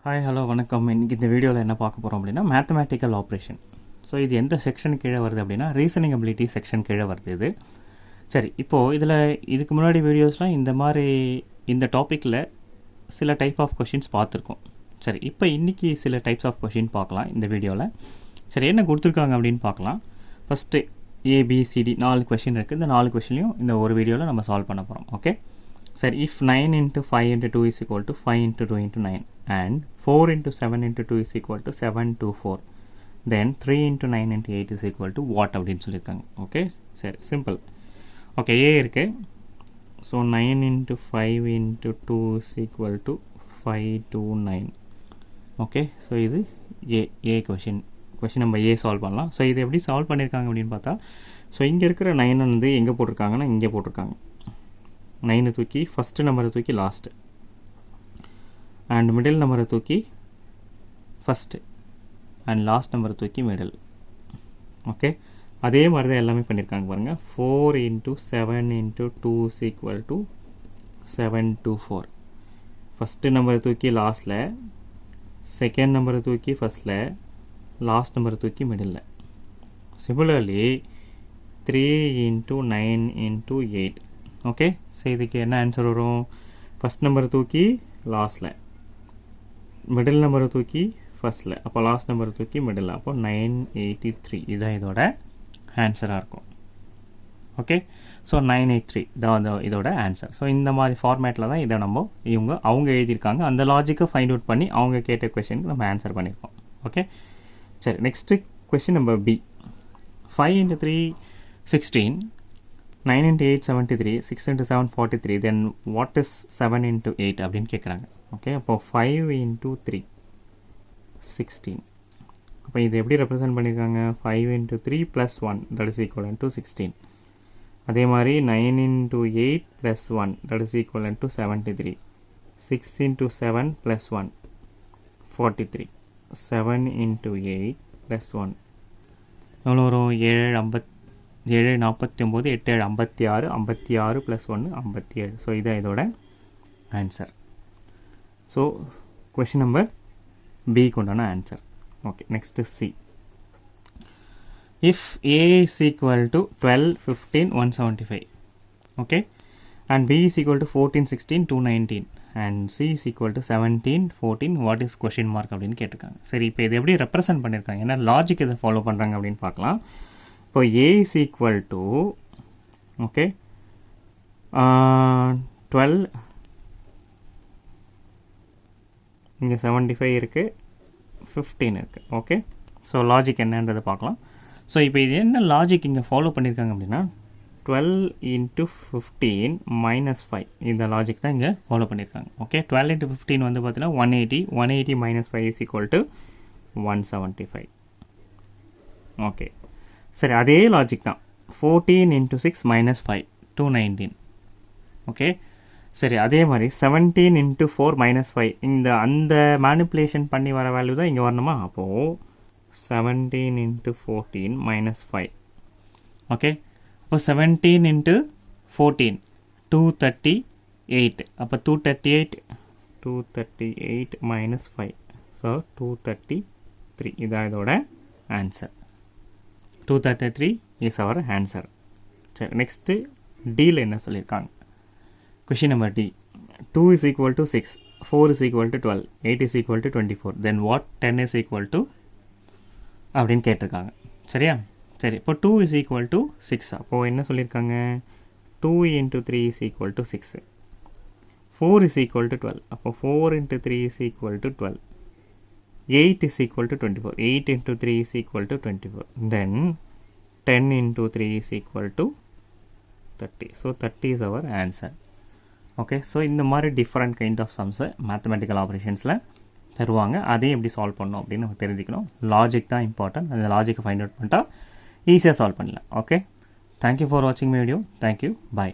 Hi hello வணக்கம். இன்றைக்கி இந்த வீடியோவில் என்ன பார்க்க போகிறோம் அப்படின்னா மேத்தமேட்டிக்கல் ஆப்ரேஷன். ஸோ இது எந்த செக்ஷன் கீழே வருது அப்படின்னா ரீசனிங் அபிலிட்டி செக்ஷன் கீழே வருது இது. சரி, இப்போது இதில் இதுக்கு முன்னாடி வீடியோஸ்லாம் இந்த டாப்பிக்கில் சில டைப் ஆஃப் கொஷின்ஸ் பார்த்துருக்கோம். சரி, இப்போ இன்றைக்கி சில டைப்ஸ் ஆஃப் கொஷின் பார்க்கலாம் இந்த வீடியோவில். சரி, என்ன கொடுத்துருக்காங்க அப்படின்னு பார்க்கலாம். ஃபஸ்ட்டு ஏபிசிடி 4 கொஷின் இருக்குது. இந்த 4 கொஷினையும் இந்த ஒரு வீடியோவில் நம்ம சால்வ் பண்ண போகிறோம். ஓகே. சரி, if 9 into 5 into 2 is equal to 5 into 2 into 9 and 4 into 7 into 2 is equal to 7 to 4, then 3 into 9 into 8 is equal to what அப்படின்னு சொல்லியிருக்காங்க. ஓகே, சரி, சிம்பிள். ஓகே, ஏ இருக்குது. So 9 into 5 into 2 is equal to 5 to 9. Okay, so இது ஏ question நம்ம ஏ solve பண்ணலாம். So இது எப்படி solve பண்ணியிருக்காங்க அப்படின்னு பார்த்தா, ஸோ இங்கே இருக்கிற 9 வந்து எங்கே போட்டிருக்காங்கன்னா இங்கே போட்டிருக்காங்க. 9 தூக்கி ஃபஸ்ட்டு நம்பரை தூக்கி லாஸ்ட்டு அண்ட் மிடில் நம்பரை தூக்கி ஃபஸ்ட்டு அண்ட் லாஸ்ட் நம்பரை தூக்கி மிடில். ஓகே, அதே மாதிரி தான் எல்லாமே பண்ணியிருக்காங்க பாருங்கள். 4 into 7 into 2 is equal to 7 to 4. First நம்பரை தூக்கி லாஸ்ட்டில், செகண்ட் நம்பரை தூக்கி ஃபஸ்ட்டில், லாஸ்ட் நம்பரை தூக்கி middle. Similarly 3 into 9 into 8. Okay, so இதுக்கு என்ன ஆன்சர் வரும்? ஃபஸ்ட் நம்பரை தூக்கி லாஸ்ட்டில், மிடில் நம்பரை தூக்கி ஃபஸ்ட்டில், அப்போ லாஸ்ட் நம்பரை தூக்கி மிடில், அப்போ 983 இதுதான் இதோட ஆன்சராக இருக்கும். ஓகே, ஸோ 983 தான் இதோட ஆன்சர். ஸோ இந்த மாதிரி ஃபார்மேட்டில் தான் இதை அவங்க எழுதியிருக்காங்க. அந்த லாஜிக்கை ஃபைண்ட் அவுட் பண்ணி அவங்க கேட்ட கொஷனுக்கு நம்ம ஆன்சர் பண்ணியிருக்கோம். ஓகே, சரி, next question number B. 5 into 3 16, 9 into 8 73, 6 into 7 43, then what is 7 into 8 அப்படின்னு கேட்குறாங்க. ஓகே, அப்போ 5 into 3 16. அப்போ இது எப்படி ரெப்ரசன்ட் பண்ணியிருக்காங்க? 5 into 3 plus 1 that is equivalent to 16. அதே மாதிரி 9 into 8 plus 1 that is equivalent to 73. 6 into 7 plus 1 43. 7 into 8 plus 1 எவ்வளோ வரும்? 7 49, 8 56, 56 + 1 57. ஸோ இதான் இதோட ஆன்சர். ஸோ கொஷின் நம்பர் பிக்கு உண்டான answer. Okay, next C. If A is equal to 12 15 175, okay, and B is equal to 14 16 219 and C is equal to 17 14, what is question mark அப்படின்னு கேட்டிருக்காங்க. சரி, இப்போ இது எப்படி ரெப்ரசன்ட் பண்ணியிருக்காங்க, ஏன்னா லாஜிக் இதை ஃபாலோ பண்ணுறாங்க அப்படின்னு பார்க்கலாம். இப்போ ஏ இஸ் ஈக்குவல் டு, ஓகே, 12, இங்கே 75 இருக்குது, 15 இருக்குது. ஓகே, ஸோ லாஜிக் என்னன்றதை பார்க்கலாம். ஸோ இப்போ இது என்ன லாஜிக் இங்கே ஃபாலோ பண்ணியிருக்காங்க அப்படின்னா 12 into 15 - 5 இந்த லாஜிக் தான் இங்கே ஃபாலோ பண்ணியிருக்காங்க. ஓகே, 12 into 15 வந்து பார்த்தீங்கன்னா 180, 180 - 5 is equal to 175. ஓகே, சரி, அதே லாஜிக் தான். 14 into 6 - 5 219. ஓகே, சரி, அதே மாதிரி 17 into 4 - 5 அந்த மேனிப்புலேஷன் பண்ணி வர வேல்யூ தான் இங்கே வரணுமா? அப்போது 17 into 14 - 5. ஓகே, அப்போ 17 into 14 238. அப்போ 238 - 5, ஸோ 233. இதான் இதோட ஆன்சர். 233 is our answer. சரி, நெக்ஸ்ட்டு டியில் என்ன சொல்லியிருக்காங்க? Question number D. 2 is equal to 6, 4 is equal to 12, 8 is equal to 24, then what 10 is equal to அப்படின்னு கேட்டிருக்காங்க. சரியா? சரி, இப்போ 2 is equal to 6. அப்போது என்ன சொல்லியிருக்காங்க? 2 into 3 is equal to 6. 4 is equal to 12. அப்போது 4 into 3 is equal to 12. 8 is equal to 24. 8 into 3 is equal to 24. Then 10 into 3 is equal to 30. So 30 is our answer. Okay, so இந்த மாதிரி different kind of சம்ஸை mathematical ஆப்ரேஷன்ஸில் தருவாங்க. அதையும் எப்படி solve பண்ணணும் அப்படின்னு நம்ம தெரிஞ்சுக்கணும். லாஜிக் தான் இம்பார்ட்டன்ட். அந்த லாஜிக்கை ஃபைண்ட் அவுட் பண்ணிட்டா ஈஸியாக சால்வ் பண்ணலாம். ஓகே, தேங்க்யூ ஃபார் வாட்சிங் மை வீடியோ. Thank you, bye.